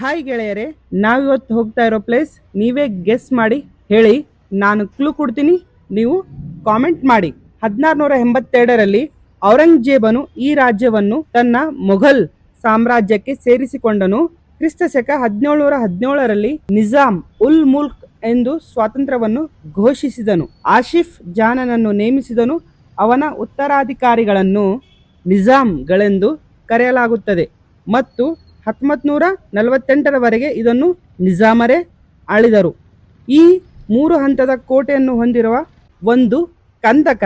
Hi ಗೆಳೆಯರೆ, ನಾವಿವತ್ತು ಹೋಗ್ತಾ ಇರೋ ಪ್ಲೇಸ್ ನೀವೇ ಗೆಸ್ ಮಾಡಿ ಹೇಳಿ. ನಾನು ಕ್ಲೂ ಕೊಡ್ತೀನಿ, ನೀವು ಕಾಮೆಂಟ್ ಮಾಡಿ. 1682ರಲ್ಲಿ ಔರಂಗಜೇಬನು ಈ ರಾಜ್ಯವನ್ನು ತನ್ನ ಮೊಘಲ್ ಸಾಮ್ರಾಜ್ಯಕ್ಕೆ ಸೇರಿಸಿಕೊಂಡನು. ಕ್ರಿಸ್ತ ಶಕ 1717ರಲ್ಲಿ ನಿಜಾಂ ಉಲ್ ಮುಲ್ಕ್ ಎಂದು ಸ್ವಾತಂತ್ರ್ಯವನ್ನು ಘೋಷಿಸಿದನು. ಆಸಿಫ್ ಜಾನನನ್ನು ನೇಮಿಸಿದನು. ಅವನ ಉತ್ತರಾಧಿಕಾರಿಗಳನ್ನು ನಿಜಾಂಗಳೆಂದು ಕರೆಯಲಾಗುತ್ತದೆ ಮತ್ತು 1948ರವರೆಗೆ ಇದನ್ನು ನಿಜಾಮರೇ ಆಳಿದರು. ಈ 3 ಹಂತದ ಕೋಟೆಯನ್ನು ಹೊಂದಿರುವ ಒಂದು ಕಂದಕ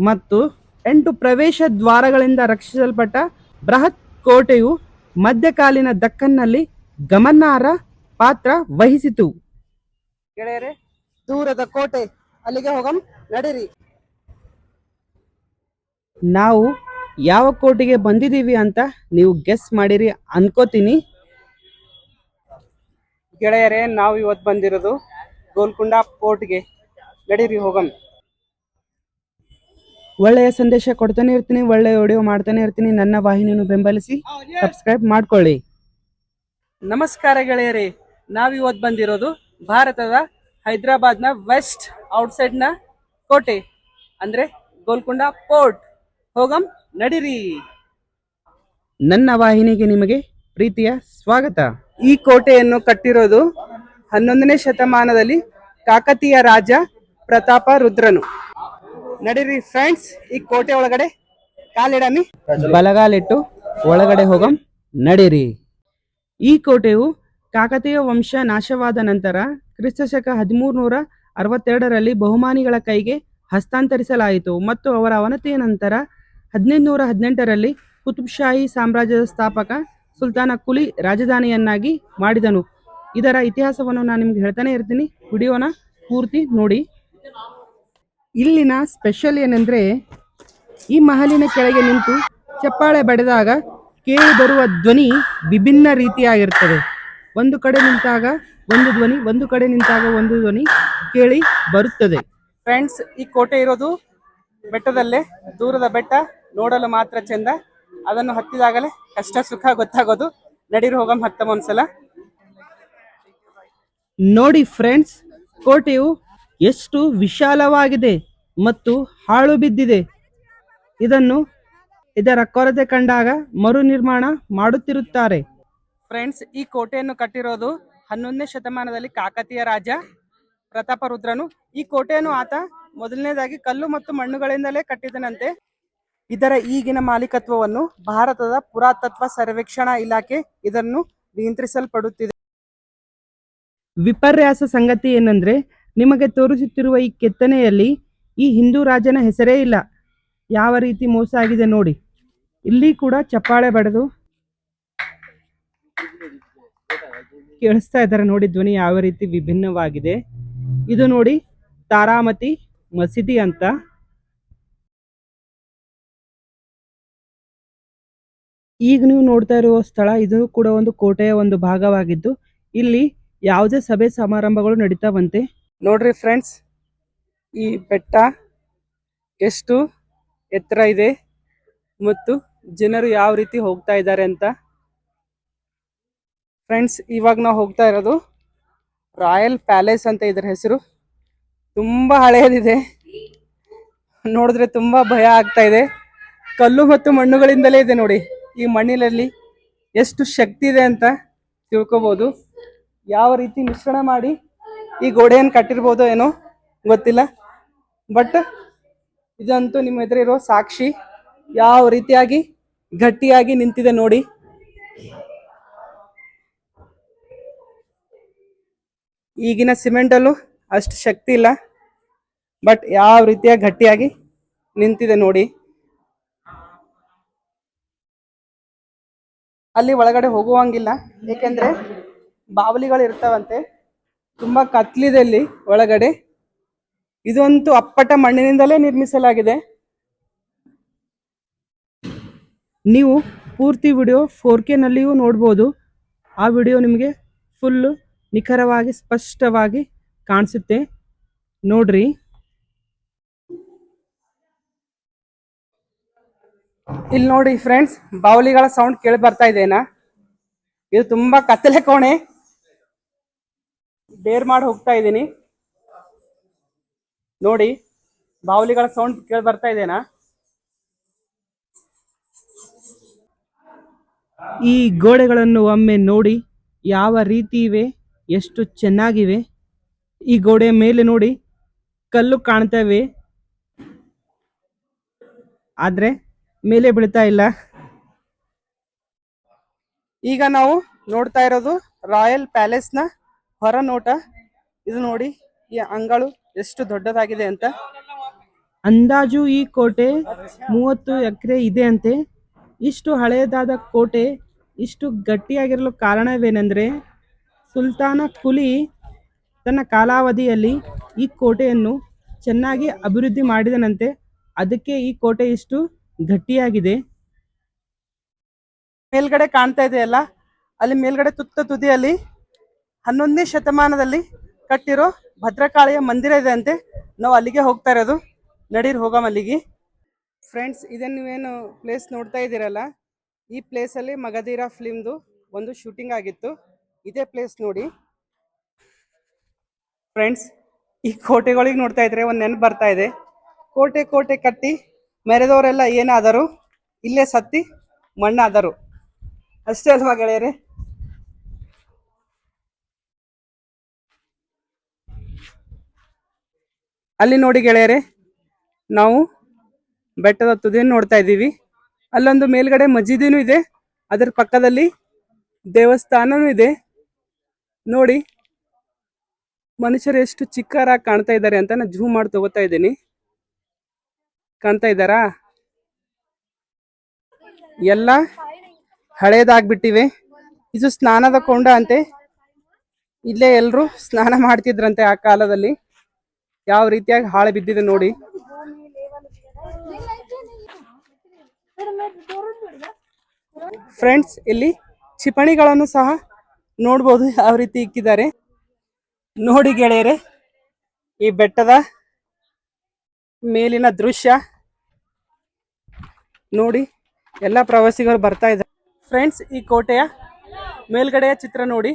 ಮತ್ತು 8 ಪ್ರವೇಶ ದ್ವಾರಗಳಿಂದ ರಕ್ಷಿಸಲ್ಪಟ್ಟ ಬೃಹತ್ ಕೋಟೆಯು ಮಧ್ಯಕಾಲೀನ ದಕ್ಕನ್ನಲ್ಲಿ ಗಮನಾರ್ಹ ಪಾತ್ರ ವಹಿಸಿತು. ಗೆಳೆಯರೆ, ದೂರದ ಕೋಟೆ, ಅಲ್ಲಿಗೆ ಹೋಗಂ ನಡೀರಿ. ನಾವು ಯಾವ ಕೋಟೆಗೆ ಬಂದಿದ್ದೀವಿ ಅಂತ ನೀವು ಗೆಸ್ ಮಾಡಿರಿ ಅನ್ಕೋತೀನಿ. ಗೆಳೆಯರೇ, ನಾವು ಇವತ್ತು ಬಂದಿರೋದು ಗೋಲ್ಕೊಂಡ ಫೋರ್ಟ್ಗೆ. ನಡೀರಿ ಹೋಗಂ. ಒಳ್ಳೆಯ ಸಂದೇಶ ಕೊಡ್ತಾನೆ ಇರ್ತೀನಿ, ಒಳ್ಳೆಯ ವಿಡಿಯೋ ಮಾಡ್ತಾನೆ ಇರ್ತೀನಿ. ನನ್ನ ವಾಹಿನಿಯನ್ನು ಬೆಂಬಲಿಸಿ ಸಬ್ಸ್ಕ್ರೈಬ್ ಮಾಡ್ಕೊಳ್ಳಿ. ನಮಸ್ಕಾರ ಗೆಳೆಯರೇ, ನಾವಿವತ್ತು ಬಂದಿರೋದು ಭಾರತದ ಹೈದರಾಬಾದ್ನ ವೆಸ್ಟ್ ಔಟ್ಸೈಡ್ನ ಕೋಟೆ ಅಂದ್ರೆ ಗೋಲ್ಕೊಂಡ ಫೋರ್ಟ್. ಹೋಗಂ ನಡೀರಿ. ನನ್ನ ವಾಹಿನಿಗೆ ನಿಮಗೆ ಪ್ರೀತಿಯ ಸ್ವಾಗತ. ಈ ಕೋಟೆಯನ್ನು ಕಟ್ಟಿರೋದು 11ನೇ ಶತಮಾನದಲ್ಲಿ ಕಾಕತೀಯ ರಾಜ ಪ್ರತಾಪ ರುದ್ರನು. ನಡೀರಿ ಫ್ರೆಂಡ್ಸ್, ಈ ಕೋಟೆ ಒಳಗಡೆ ಕಾಲಿಡಮಿ. ಬಲಗಾಲಿಟ್ಟು ಒಳಗಡೆ ಹೋಗಂ ನಡೀರಿ. ಈ ಕೋಟೆಯು ಕಾಕತೀಯ ವಂಶ ನಾಶವಾದ ನಂತರ ಕ್ರಿಸ್ತಶಕ 1362ರಲ್ಲಿ ಬಹುಮಾನಿಗಳ ಕೈಗೆ ಹಸ್ತಾಂತರಿಸಲಾಯಿತು ಮತ್ತು ಅವರ ಅವನತಿಯ ನಂತರ 1518ರಲ್ಲಿ ಕುತುಬ್ ಸಾಮ್ರಾಜ್ಯದ ಸ್ಥಾಪಕ ಸುಲ್ತಾನ ಕುಲಿ ರಾಜಧಾನಿಯನ್ನಾಗಿ ಮಾಡಿದನು. ಇದರ ಇತಿಹಾಸವನ್ನು ನಾನು ನಿಮ್ಗೆ ಹೇಳ್ತಾನೆ ಇರ್ತೀನಿ, ವಿಡಿಯೋನ ಪೂರ್ತಿ ನೋಡಿ. ಇಲ್ಲಿನ ಸ್ಪೆಷಲ್ ಏನೆಂದ್ರೆ, ಈ ಮಹಲಿನ ಕೆಳಗೆ ನಿಂತು ಚಪ್ಪಾಳೆ ಬಡಿದಾಗ ಕೇಳಿ ಬರುವ ಧ್ವನಿ ವಿಭಿನ್ನ ರೀತಿಯಾಗಿರ್ತದೆ. ಒಂದು ಕಡೆ ನಿಂತಾಗ ಒಂದು ಧ್ವನಿ, ಒಂದು ಕಡೆ ನಿಂತಾಗ ಒಂದು ಧ್ವನಿ ಕೇಳಿ ಬರುತ್ತದೆ. ಫ್ರೆಂಡ್ಸ್, ಈ ಕೋಟೆ ಇರೋದು ಬೆಟ್ಟದಲ್ಲೇ. ದೂರದ ಬೆಟ್ಟ ನೋಡಲು ಮಾತ್ರ ಚಂದ, ಅದನ್ನು ಹತ್ತಿದಾಗಲೇ ಕಷ್ಟ ಸುಖ ಗೊತ್ತಾಗೋದು. ನಡೀರಿ ಹೋಗಂ ಹತ್ತಮ ಒಂದ್ಸಲ. ನೋಡಿ ಫ್ರೆಂಡ್ಸ್, ಕೋಟೆಯು ಎಷ್ಟು ವಿಶಾಲವಾಗಿದೆ ಮತ್ತು ಹಾಳು ಬಿದ್ದಿದೆ. ಇದರ ಕೊರತೆ ಕಂಡಾಗ ಮರು ನಿರ್ಮಾಣ ಮಾಡುತ್ತಿರುತ್ತಾರೆ. ಫ್ರೆಂಡ್ಸ್, ಈ ಕೋಟೆಯನ್ನು ಕಟ್ಟಿರೋದು 11ನೇ ಶತಮಾನದಲ್ಲಿ ಕಾಕತೀಯ ರಾಜ ಪ್ರತಾಪ ರುದ್ರನು. ಈ ಕೋಟೆಯನ್ನು ಆತ ಮೊದಲನೇದಾಗಿ ಕಲ್ಲು ಮತ್ತು ಮಣ್ಣುಗಳಿಂದಲೇ ಕಟ್ಟಿದನಂತೆ. ಇದರ ಈಗಿನ ಮಾಲೀಕತ್ವವನ್ನು ಭಾರತದ ಪುರಾತತ್ವ ಸರ್ವೇಕ್ಷಣಾ ಇಲಾಖೆ ಇದನ್ನು ನಿಯಂತ್ರಿಸಲ್ಪಡುತ್ತಿದೆ. ವಿಪರ್ಯಾಸ ಸಂಗತಿ ಏನಂದ್ರೆ, ನಿಮಗೆ ತೋರಿಸುತ್ತಿರುವ ಈ ಕೆತ್ತನೆಯಲ್ಲಿ ಈ ಹಿಂದೂ ರಾಜನ ಹೆಸರೇ ಇಲ್ಲ. ಯಾವ ರೀತಿ ಮೋಸ ಆಗಿದೆ ನೋಡಿ. ಇಲ್ಲಿ ಕೂಡ ಚಪ್ಪಾಳೆ ಬಡಿದು ಕೇಳಿಸ್ತಾ ಇದ್ದಾರೆ ನೋಡಿ, ಧ್ವನಿ ಯಾವ ರೀತಿ ವಿಭಿನ್ನವಾಗಿದೆ. ಇದು ನೋಡಿ ತಾರಾಮತಿ ಮಸೀದಿ ಅಂತ. ಈಗ ನೀವು ನೋಡ್ತಾ ಇರುವ ಸ್ಥಳ, ಇದು ಕೂಡ ಒಂದು ಕೋಟೆಯ ಒಂದು ಭಾಗವಾಗಿದ್ದು ಇಲ್ಲಿ ಯಾವುದೇ ಸಭೆ ಸಮಾರಂಭಗಳು ನಡೀತಾವಂತೆ. ನೋಡ್ರಿ ಫ್ರೆಂಡ್ಸ್, ಈ ಬೆಟ್ಟ ಎಷ್ಟು ಎತ್ತರ ಇದೆ ಮತ್ತು ಜನರು ಯಾವ ರೀತಿ ಹೋಗ್ತಾ ಇದ್ದಾರೆ ಅಂತ. ಫ್ರೆಂಡ್ಸ್, ಇವಾಗ ನಾವು ಹೋಗ್ತಾ ಇರೋದು ರಾಯಲ್ ಪ್ಯಾಲೇಸ್ ಅಂತ ಇದರ ಹೆಸರು. ತುಂಬಾ ಹಳೆಯದಿದೆ, ನೋಡಿದ್ರೆ ತುಂಬಾ ಭಯ ಆಗ್ತಾ ಇದೆ. ಕಲ್ಲು ಮತ್ತು ಮಣ್ಣುಗಳಿಂದಲೇ ಇದೆ ನೋಡಿ. ಈ ಮಣ್ಣಿನಲ್ಲಿ ಎಷ್ಟು ಶಕ್ತಿ ಇದೆ ಅಂತ ತಿಳ್ಕೊಬಹುದು. ಯಾವ ರೀತಿ ಮಿಶ್ರಣ ಮಾಡಿ ಈ ಗೋಡೆಯನ್ನು ಕಟ್ಟಿರ್ಬೋದು ಏನೋ ಗೊತ್ತಿಲ್ಲ, ಬಟ್ ಇದಂತೂ ನಿಮ್ಮ ಎದುರಿರೋ ಸಾಕ್ಷಿ. ಯಾವ ರೀತಿಯಾಗಿ ಗಟ್ಟಿಯಾಗಿ ನಿಂತಿದೆ ನೋಡಿ. ಈಗಿನ ಸಿಮೆಂಟಲ್ಲೂ ಅಷ್ಟು ಶಕ್ತಿ ಇಲ್ಲ, ಬಟ್ ಯಾವ ರೀತಿಯಾಗಿ ಗಟ್ಟಿಯಾಗಿ ನಿಂತಿದೆ ನೋಡಿ. ಅಲ್ಲಿ ಒಳಗಡೆ ಹೋಗುವಂಗಿಲ್ಲ, ಏಕೆಂದ್ರೆ ಬಾವಲಿಗಳು ಇರ್ತಾವಂತೆ. ತುಂಬಾ ಕತ್ಲಿದೆ ಇಲ್ಲಿ ಒಳಗಡೆ. ಇದಂತೂ ಅಪ್ಪಟ ಮಣ್ಣಿನಿಂದಲೇ ನಿರ್ಮಿಸಲಾಗಿದೆ. ನೀವು ಪೂರ್ತಿ ವಿಡಿಯೋ 4K ನಲ್ಲಿಯೂ ನೋಡ್ಬೋದು. ಆ ವಿಡಿಯೋ ನಿಮಗೆ ಫುಲ್ಲು ನಿಖರವಾಗಿ ಸ್ಪಷ್ಟವಾಗಿ ಕಾಣಿಸುತ್ತೆ ನೋಡ್ರಿ. ಇಲ್ಲಿ ನೋಡಿ ಫ್ರೆಂಡ್ಸ್, ಬಾವಲಿಗಳ ಸೌಂಡ್ ಕೇಳಿ ಬರ್ತಾ ಇದೆನಾ? ಇದು ತುಂಬಾ ಕತ್ತಲೆ ಕೋಣೆ. ಡೇರ್ ಮಾಡಿ ಹೋಗ್ತಾ ಇದ್ದೀನಿ. ನೋಡಿ, ಬಾವುಲಿಗಳ ಸೌಂಡ್ ಕೇಳಿ ಬರ್ತಾ ಇದೆನಾ? ಈ ಗೋಡೆಗಳನ್ನು ಒಮ್ಮೆ ನೋಡಿ, ಯಾವ ರೀತಿ ಇವೆ, ಎಷ್ಟು ಚೆನ್ನಾಗಿವೆ. ಈ ಗೋಡೆಯ ಮೇಲೆ ನೋಡಿ, ಕಲ್ಲು ಕಾಣ್ತವೆ, ಆದ್ರೆ ಮೇಲೆ ಬೀಳ್ತಾ ಇಲ್ಲ. ಈಗ ನಾವು ನೋಡ್ತಾ ಇರೋದು ರಾಯಲ್ ಪ್ಯಾಲೇಸ್ ನ ಹೊರ ನೋಟ. ಇದು ನೋಡಿ, ಈ ಅಂಗಳು ಎಷ್ಟು ದೊಡ್ಡದಾಗಿದೆ ಅಂತ. ಅಂದಾಜು ಈ ಕೋಟೆ 30 ಎಕರೆ ಇದೆ ಅಂತೆ. ಇಷ್ಟು ಹಳೆಯದಾದ ಕೋಟೆ ಇಷ್ಟು ಗಟ್ಟಿಯಾಗಿರಲು ಕಾರಣವೇನೆಂದ್ರೆ, ಸುಲ್ತಾನ ಕುಲಿ ತನ್ನ ಕಾಲಾವಧಿಯಲ್ಲಿ ಈ ಕೋಟೆಯನ್ನು ಚೆನ್ನಾಗಿ ಅಭಿವೃದ್ಧಿ ಮಾಡಿದನಂತೆ. ಅದಕ್ಕೆ ಈ ಕೋಟೆ ಇಷ್ಟು ಗಟ್ಟಿಯಾಗಿದೆ. ಮೇಲ್ಗಡೆ ಕಾಣ್ತಾ ಇದೆಯಲ್ಲ, ಅಲ್ಲಿ ಮೇಲ್ಗಡೆ ತುದಿಯಲ್ಲಿ 11ನೇ ಶತಮಾನದಲ್ಲಿ ಕಟ್ಟಿರೋ ಭದ್ರಕಾಳಿಯ ಮಂದಿರ ಇದೆ ಅಂತೆ. ನಾವು ಅಲ್ಲಿಗೆ ಹೋಗ್ತಾ ಇರೋದು. ನಡೀರಿ ಹೋಗಮ್ ಅಲ್ಲಿಗೆ. ಫ್ರೆಂಡ್ಸ್, ಇದನ್ನು ನೀವೇನು ಪ್ಲೇಸ್ ನೋಡ್ತಾ ಇದ್ದೀರಲ್ಲ, ಈ ಪ್ಲೇಸಲ್ಲಿ ಮಗಧೀರ ಫಿಲ್ಮ್ದು ಒಂದು ಶೂಟಿಂಗ್ ಆಗಿತ್ತು. ಇದೇ ಪ್ಲೇಸ್ ನೋಡಿ. ಫ್ರೆಂಡ್ಸ್, ಈ ಕೋಟೆಗಳಿಗೆ ನೋಡ್ತಾ ಇದ್ರೆ ಒಂದು ನೆನಪು ಬರ್ತಾ ಇದೆ. ಕೋಟೆ ಕಟ್ಟಿ ಮೆರೆದವರೆಲ್ಲ ಏನಾದರು, ಇಲ್ಲೇ ಸತ್ತಿ ಮಣ್ಣಾದರು. ಅಷ್ಟೇ ಅಲ್ವಾ ಗೆಳೆಯರೆ? ಅಲ್ಲಿ ನೋಡಿ ಗೆಳೆಯರೆ, ನಾವು ಬೆಟ್ಟದ ತುದಿಯನ್ನು ನೋಡ್ತಾ ಇದ್ದೀವಿ. ಅಲ್ಲೊಂದು ಮೇಲ್ಗಡೆ ಮಸೀದಿನೂ ಇದೆ, ಅದರ ಪಕ್ಕದಲ್ಲಿ ದೇವಸ್ಥಾನನೂ ಇದೆ. ನೋಡಿ, ಮನುಷ್ಯರು ಎಷ್ಟು ಚಿಕ್ಕರಾಗಿ ಕಾಣ್ತಾ ಇದ್ದಾರೆ ಅಂತ ನಾನು ಜೂಮ್ ಮಾಡಿ ತಗೋತಾ ಇದ್ದೀನಿ. ಕಾಣ್ತಾ ಇದ್ದಾರಾ? ಎಲ್ಲ ಹಳೇದಾಗ್ಬಿಟ್ಟಿವೆ. ಇದು ಸ್ನಾನದ ಕೊಂಡ ಅಂತೆ. ಇಲ್ಲೇ ಎಲ್ರು ಸ್ನಾನ ಮಾಡ್ತಿದ್ರಂತೆ ಆ ಕಾಲದಲ್ಲಿ. ಯಾವ ರೀತಿಯಾಗಿ ಹಾಳು ಬಿದ್ದಿದೆ ನೋಡಿ. ಫ್ರೆಂಡ್ಸ್, ಇಲ್ಲಿ ಕ್ಷಿಪಣಿಗಳನ್ನು ಸಹ ನೋಡ್ಬೋದು, ಯಾವ ರೀತಿ ಇಕ್ಕಿದ್ದಾರೆ ನೋಡಿ ಗೆಳೆಯರೆ. ಈ ಬೆಟ್ಟದ ಮೇಲಿನ ದೃಶ್ಯ ನೋಡಿ, ಎಲ್ಲ ಪ್ರವಾಸಿಗರು ಬರ್ತಾ ಇದ್ದಾರೆ. ಫ್ರೆಂಡ್ಸ್, ಈ ಕೋಟೆಯ ಮೇಲ್ಗಡೆಯ ಚಿತ್ರ ನೋಡಿ.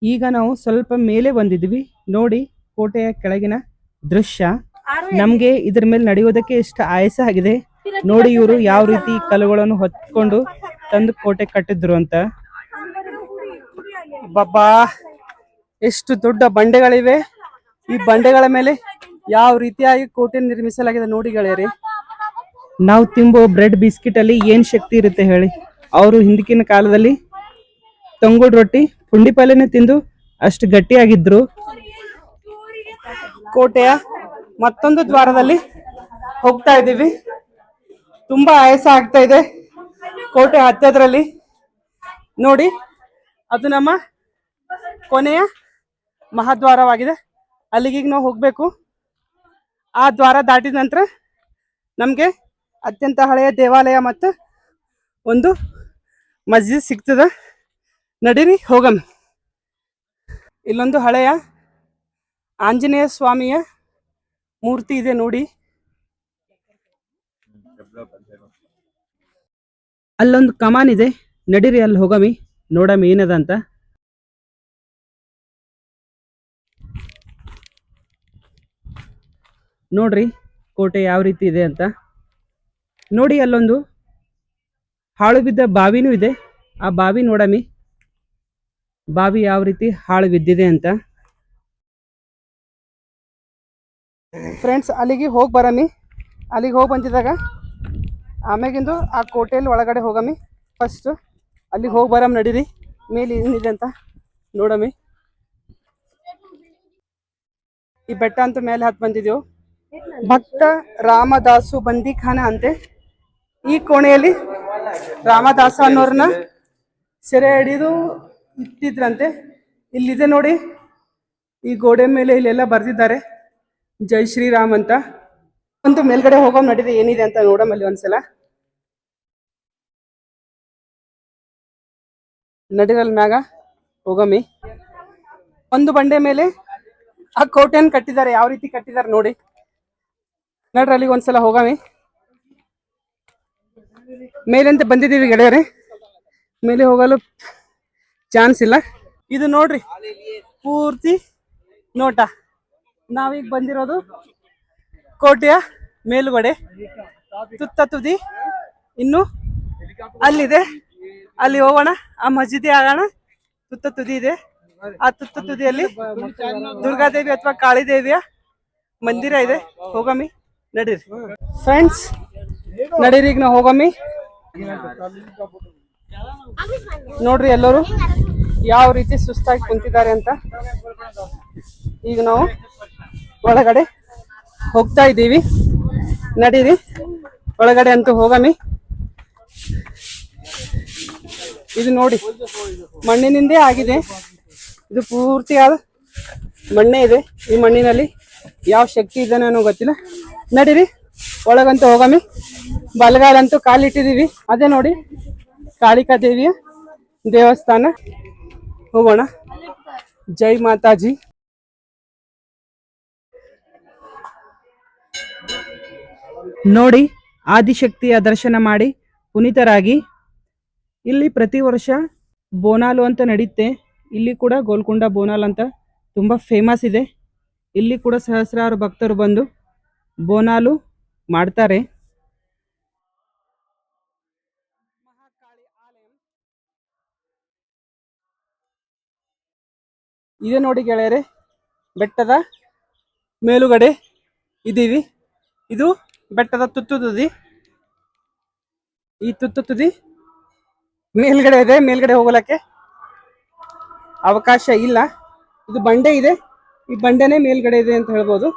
ಈಗ ನಾವು ಸ್ವಲ್ಪ ಮೇಲೆ ಬಂದಿದ್ವಿ ನೋಡಿ, ಕೋಟೆಯ ಕೆಳಗಿನ ದೃಶ್ಯ. ನಮ್ಗೆ ಇದ್ರ ಮೇಲೆ ನಡೆಯೋದಕ್ಕೆ ಎಷ್ಟು ಆಯಾಸ ಆಗಿದೆ ನೋಡಿ. ಇವರು ಯಾವ ರೀತಿ ಕಲ್ಲುಗಳನ್ನು ಹೊತ್ಕೊಂಡು ತಂದು ಕೋಟೆ ಕಟ್ಟಿದ್ರು ಅಂತ. ಬಬ್ಬಾ, ಎಷ್ಟು ದೊಡ್ಡ ಬಂಡೆಗಳಿವೆ. ಈ ಬಂಡೆಗಳ ಮೇಲೆ ಯಾವ ರೀತಿಯಾಗಿ ಕೋಟೆ ನಿರ್ಮಿಸಲಾಗಿದೆ ನೋಡಿ ಗೆಳೆಯರಿ. ನಾವು ತಿಂಬೋ ಬ್ರೆಡ್ ಬಿಸ್ಕಿಟ್ ಅಲ್ಲಿ ಏನ್ ಶಕ್ತಿ ಇರುತ್ತೆ ಹೇಳಿ? ಅವರು ಹಿಂದಿನ ಕಾಲದಲ್ಲಿ ತಂಗುಡ್ ರೊಟ್ಟಿ ಪುಂಡಿ ಪಲ್ಯನೇ ತಿಂದು ಅಷ್ಟು ಗಟ್ಟಿಯಾಗಿದ್ರು. ಕೋಟೆಯ ಮತ್ತೊಂದು ದ್ವಾರದಲ್ಲಿ ಹೋಗ್ತಾ ಇದ್ದೀವಿ. ತುಂಬಾ ಆಯಾಸ ಆಗ್ತಾ ಇದೆ ಕೋಟೆ ಹತ್ತದ್ರಲ್ಲಿ ನೋಡಿ. ಅದು ನಮ್ಮ ಕೊನೆಯ ಮಹಾದ್ವಾರವಾಗಿದೆ. ಅಲ್ಲಿಗೆ ನಾವು ಹೋಗ್ಬೇಕು. ಆ ದ್ವಾರ ದಾಟಿದ ನಂತರ ನಮ್ಗೆ ಅತ್ಯಂತ ಹಳೆಯ ದೇವಾಲಯ ಮತ್ತು ಒಂದು ಮಸ್ಜಿದ್ ಸಿಗ್ತದ. ನಡೀರಿ ಹೋಗಮ್. ಇಲ್ಲೊಂದು ಹಳೆಯ ಆಂಜನೇಯ ಸ್ವಾಮಿಯ ಮೂರ್ತಿ ಇದೆ ನೋಡಿ. ಅಲ್ಲೊಂದು ಕಮಾನ್ ಇದೆ, ನಡೀರಿ ಅಲ್ಲಿ ಹೋಗಮಿ, ನೋಡಮಿ ಏನದ ಅಂತ. ನೋಡ್ರಿ ಕೋಟೆ ಯಾವ ರೀತಿ ಇದೆ ಅಂತ ನೋಡಿ. ಅಲ್ಲೊಂದು ಹಾಳು ಬಿದ್ದ ಬಾವಿನೂ ಇದೆ. ಆ ಬಾವಿ ನೋಡಮಿ, ಬಾವಿ ಯಾವ ರೀತಿ ಹಾಳು ಬಿದ್ದಿದೆ ಅಂತ. ಫ್ರೆಂಡ್ಸ್, ಅಲ್ಲಿಗೆ ಹೋಗಿ ಬರಮಿ. ಅಲ್ಲಿಗೆ ಹೋಗಿ ಬಂದಿದ್ದಾಗ ಆಮ್ಯಾಗಿಂದು ಆ ಕೋಟೆಯಲ್ಲಿ ಒಳಗಡೆ ಹೋಗಮಿ. ಫಸ್ಟ್ ಅಲ್ಲಿಗೆ ಹೋಗಿ ಬರಮ್ ನಡೀರಿ. ಮೇಲೆ ಏನಿದೆ ಅಂತ ನೋಡಮಿ. ಈ ಬೆಟ್ಟ ಅಂತೂ ಮೇಲೆ ಹತ್ತು ಬಂದಿದೆವು. ಭಕ್ತ ರಾಮದಾಸು ಬಂದಿಖಾನ ಅಂತೆ. ಈ ಕೋಣೆಯಲ್ಲಿ ರಾಮದಾಸ ಅನ್ನೋರನ್ನ ಸೆರೆ ಹಿಡಿದು ಇಟ್ಟಿದ್ರಂತೆ. ಇಲ್ಲಿದೆ ನೋಡಿ, ಈ ಗೋಡೆ ಮೇಲೆ ಇಲ್ಲೆಲ್ಲ ಬರ್ದಿದ್ದಾರೆ ಜೈ ಶ್ರೀರಾಮ್ ಅಂತ. ಒಂದು ಮೇಲ್ಗಡೆ ಹೋಗೋ ನಡೀರಿ, ಏನಿದೆ ಅಂತ ನೋಡಮಲ್ಲಿ ಒಂದ್ಸಲ. ನಡಿರಲ್ ಮ್ಯಾಗ ಹೋಗಮಿ. ಒಂದು ಬಂಡೆ ಮೇಲೆ ಆ ಕೋಟೆಯನ್ನು ಕಟ್ಟಿದ್ದಾರೆ, ಯಾವ ರೀತಿ ಕಟ್ಟಿದ್ದಾರೆ ನೋಡಿ. ನಡ್ರಿ ಅಲ್ಲಿಗೆ ಒಂದ್ಸಲ ಹೋಗಮಿ. ಮೇಲಂತ ಬಂದಿದ್ದೀವಿ ಗೆಳೆಯರೆ. ಮೇಲೆ ಹೋಗಲು ಚಾನ್ಸ್ ಇಲ್ಲ. ಇದು ನೋಡ್ರಿ ಪೂರ್ತಿ ನೋಟ. ನಾವೀಗ ಬಂದಿರೋದು ಕೋಟೆಯ ಮೇಲುಗಡೆ, ತುತ್ತ ತುದಿ ಇನ್ನು ಅಲ್ಲಿದೆ, ಅಲ್ಲಿ ಹೋಗೋಣ. ಆ ಮಸೀದಿ ಆಗೋಣ. ತುತ್ತ ತುದಿ ಇದೆ, ಆ ತುತ್ತ ತುದಿಯಲ್ಲಿ ದುರ್ಗಾದೇವಿ ಅಥವಾ ಕಾಳಿದೇವಿಯ ಮಂದಿರ ಇದೆ. ಹೋಗಮ್ಮಿ ನಡೀರಿ ಫ್ರೆಂಡ್ಸ್, ನಡೀರಿ ಈಗ ನಾವು ಹೋಗಮ್ಮಿ. ನೋಡ್ರಿ ಎಲ್ಲರೂ ಯಾವ ರೀತಿ ಸುಸ್ತಾಗಿ ಕುಂತಿದ್ದಾರೆ ಅಂತ. ಈಗ ನಾವು ಒಳಗಡೆ ಹೋಗ್ತಾ ಇದ್ದೀವಿ. ನಡೀರಿ ಒಳಗಡೆ ಅಂತೂ ಹೋಗಮ್ಮಿ. ಇದು ನೋಡಿ ಮಣ್ಣಿನಿಂದೇ ಆಗಿದೆ. ಇದು ಪೂರ್ತಿಯಾದ ಮಣ್ಣೇ ಇದೆ. ಈ ಮಣ್ಣಿನಲ್ಲಿ ಯಾವ ಶಕ್ತಿ ಇದೆ ಅನ್ನೋ ಗೊತ್ತಿಲ್ಲ. ನಡೀರಿ ಒಳಗಂತೂ ಹೋಗಮ್ಮಿ. ಬಲಗಾಲಂತೂ ಕಾಲಿಟ್ಟಿದೀವಿ. ಅದೇ ನೋಡಿ ಕಾಳಿಕಾ ದೇವಿಯ ದೇವಸ್ಥಾನ. ಹೋಗೋಣ. ಜೈ ಮಾತಾಜಿ. ನೋಡಿ ಆದಿಶಕ್ತಿಯ ದರ್ಶನ ಮಾಡಿ ಪುನೀತರಾಗಿ. ಇಲ್ಲಿ ಪ್ರತಿ ವರ್ಷ ಬೋನಾಲು ಅಂತ ನಡೆಯುತ್ತೆ. ಇಲ್ಲಿ ಕೂಡ ಗೋಲ್ಕೊಂಡ ಬೋನಾಲ್ ಅಂತ ತುಂಬ ಫೇಮಸ್ ಇದೆ. ಇಲ್ಲಿ ಕೂಡ ಸಹಸ್ರಾರು ಭಕ್ತರು ಬಂದು ಬೋನಾಲು ಮಾಡ್ತಾರೆ. ಇದೆ ನೋಡಿ ಗೆಳೆಯರೆ, ಬೆಟ್ಟದ ಮೇಲುಗಡೆ ಇದ್ದೀವಿ. ಇದು ಬೆಟ್ಟದ ತುತ್ತು ತುದಿ. ಈ ತುತ್ತು ತುದಿ ಮೇಲ್ಗಡೆ ಇದೆ. ಮೇಲ್ಗಡೆ ಹೋಗಲಕ್ಕೆ ಅವಕಾಶ ಇಲ್ಲ. ಇದು ಬಂಡೆ ಇದೆ. ಈ ಬಂಡೆನೇ ಮೇಲ್ಗಡೆ ಇದೆ ಅಂತ ಹೇಳ್ಬೋದು.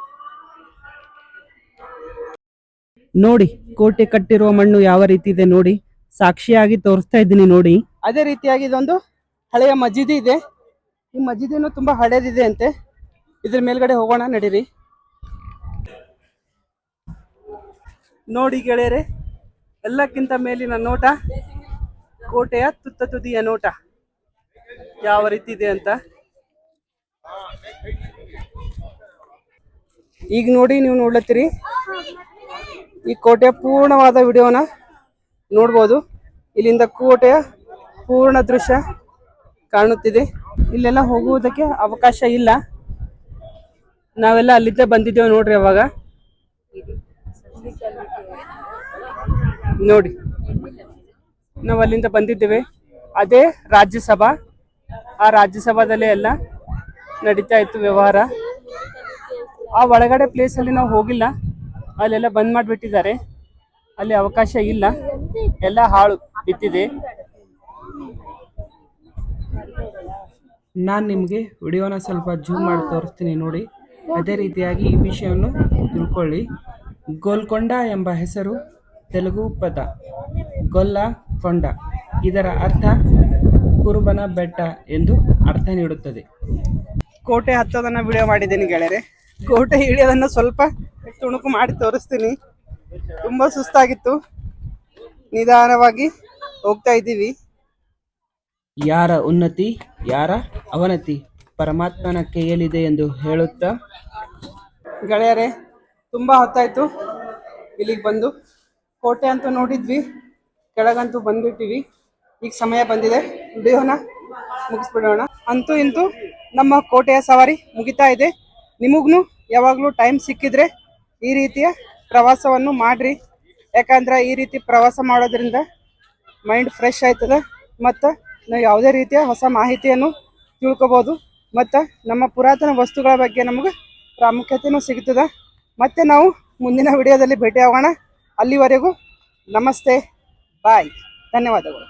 ನೋಡಿ ಕೋಟೆ ಕಟ್ಟಿರುವ ಮಣ್ಣು ಯಾವ ರೀತಿ ಇದೆ ನೋಡಿ. ಸಾಕ್ಷಿಯಾಗಿ ತೋರಿಸ್ತಾ ಇದ್ದೀನಿ ನೋಡಿ. ಅದೇ ರೀತಿಯಾಗಿ ಇದೊಂದು ಹಳೆಯ ಮಸೀದಿ ಇದೆ. ಈ ಮಸೀದಿನೂ ತುಂಬಾ ಹಳೇದಿದೆ ಅಂತೆ. ಇದ್ರ ಮೇಲ್ಗಡೆ ಹೋಗೋಣ ನಡೀರಿ. ನೋಡಿ ಗೆಳೆಯರೆ, ಎಲ್ಲಕ್ಕಿಂತ ಮೇಲಿನ ನೋಟ ಕೋಟೆಯ ತುತ್ತ ತುದಿಯ ನೋಟ ಯಾವ ರೀತಿ ಇದೆ ಅಂತ. ಈಗ ನೋಡಿ ನೀವು ನೋಡ್ಲತ್ತೀರಿ. ಈ ಕೋಟೆಯ ಪೂರ್ಣವಾದ ವಿಡಿಯೋನ ನೋಡ್ಬೋದು. ಇಲ್ಲಿಂದ ಕೋಟೆಯ ಪೂರ್ಣ ದೃಶ್ಯ ಕಾಣುತ್ತಿದೆ. ಇಲ್ಲೆಲ್ಲ ಹೋಗುವುದಕ್ಕೆ ಅವಕಾಶ ಇಲ್ಲ. ನಾವೆಲ್ಲ ಅಲ್ಲಿದ್ದ ಬಂದಿದ್ದೇವೆ ನೋಡ್ರಿ. ಅವಾಗ ನೋಡಿ ನಾವು ಅಲ್ಲಿಂದ ಬಂದಿದ್ದೇವೆ. ಅದೇ ರಾಜ್ಯಸಭಾ. ಆ ರಾಜ್ಯಸಭಾದಲ್ಲೇ ಎಲ್ಲ ನಡೀತಾ ಇತ್ತು ವ್ಯವಹಾರ. ಆ ಒಳಗಡೆ ಪ್ಲೇಸಲ್ಲಿ ನಾವು ಹೋಗಿಲ್ಲ. ಅಲ್ಲೆಲ್ಲ ಬಂದ್ ಮಾಡಿಬಿಟ್ಟಿದ್ದಾರೆ. ಅಲ್ಲಿ ಅವಕಾಶ ಇಲ್ಲ. ಎಲ್ಲ ಹಾಳು ಬಿತ್ತಿದೆ. ನಾನು ನಿಮಗೆ ವಿಡಿಯೋನ ಸ್ವಲ್ಪ ಜೂಮ್ ಮಾಡಿ ತೋರಿಸ್ತೀನಿ ನೋಡಿ. ಅದೇ ರೀತಿಯಾಗಿ ಈ ವಿಷಯವನ್ನು ತಿಳ್ಕೊಳ್ಳಿ. ಗೋಲ್ಕೊಂಡ ಎಂಬ ಹೆಸರು ತೆಲುಗು ಪದ ಗೊಲ್ಲ ಕೊಂಡ. ಇದರ ಅರ್ಥ ಕುರುಬನ ಬೆಟ್ಟ ಎಂದು ಅರ್ಥ ನೀಡುತ್ತದೆ. ಕೋಟೆ ಹತ್ತೋದನ್ನ ವಿಡಿಯೋ ಮಾಡಿದ್ದೀನಿ ಗೆಳೆಯರೆ. ಕೋಟೆ ಇಳಿಯೋದನ್ನು ಸ್ವಲ್ಪ ತುಣುಕು ಮಾಡಿ ತೋರಿಸ್ತೀನಿ. ತುಂಬ ಸುಸ್ತಾಗಿತ್ತು. ನಿಧಾನವಾಗಿ ಹೋಗ್ತಾ ಇದ್ದೀವಿ. ಯಾರ ಉನ್ನತಿ ಯಾರ ಅವನತಿ ಪರಮಾತ್ಮನ ಕೈಯಲ್ಲಿದೆ ಎಂದು ಹೇಳುತ್ತಾ ಗೆಳೆಯರೆ, ತುಂಬ ಹೊತ್ತಾಯಿತು ಇಲ್ಲಿಗೆ ಬಂದು. ಕೋಟೆ ಅಂತೂ ನೋಡಿದ್ವಿ, ಕೆಳಗಂತೂ ಬಂದ್ಬಿಟ್ಟಿವಿ. ಈಗ ಸಮಯ ಬಂದಿದೆ, ವಿಡಿಯೋನ ಮುಗಿಸ್ಬಿಡೋಣ. ಅಂತೂ ಇಂತೂ ನಮ್ಮ ಕೋಟೆಯ ಸವಾರಿ ಮುಗಿತಾ ಇದೆ. ನಿಮಗೂ ಯಾವಾಗಲೂ ಟೈಮ್ ಸಿಕ್ಕಿದ್ರೆ ಈ ರೀತಿಯ ಪ್ರವಾಸವನ್ನು ಮಾಡಿರಿ. ಯಾಕಂದ್ರೆ ಈ ರೀತಿ ಪ್ರವಾಸ ಮಾಡೋದ್ರಿಂದ ಮೈಂಡ್ ಫ್ರೆಶ್ ಆಯ್ತದೆ. ಮತ್ತು ನಾವು ಯಾವುದೇ ರೀತಿಯ ಹೊಸ ಮಾಹಿತಿಯನ್ನು ತಿಳ್ಕೊಬೋದು. ಮತ್ತು ನಮ್ಮ ಪುರಾತನ ವಸ್ತುಗಳ ಬಗ್ಗೆ ನಮಗೆ ಪ್ರಾಮುಖ್ಯತೆಯೂ ಸಿಗ್ತದೆ. ಮತ್ತು ನಾವು ಮುಂದಿನ ವಿಡಿಯೋದಲ್ಲಿ ಭೇಟಿ ಆಗೋಣ. ಅಲ್ಲಿವರೆಗೂ ನಮಸ್ತೆ, ಬಾಯ್, ಧನ್ಯವಾದಗಳು.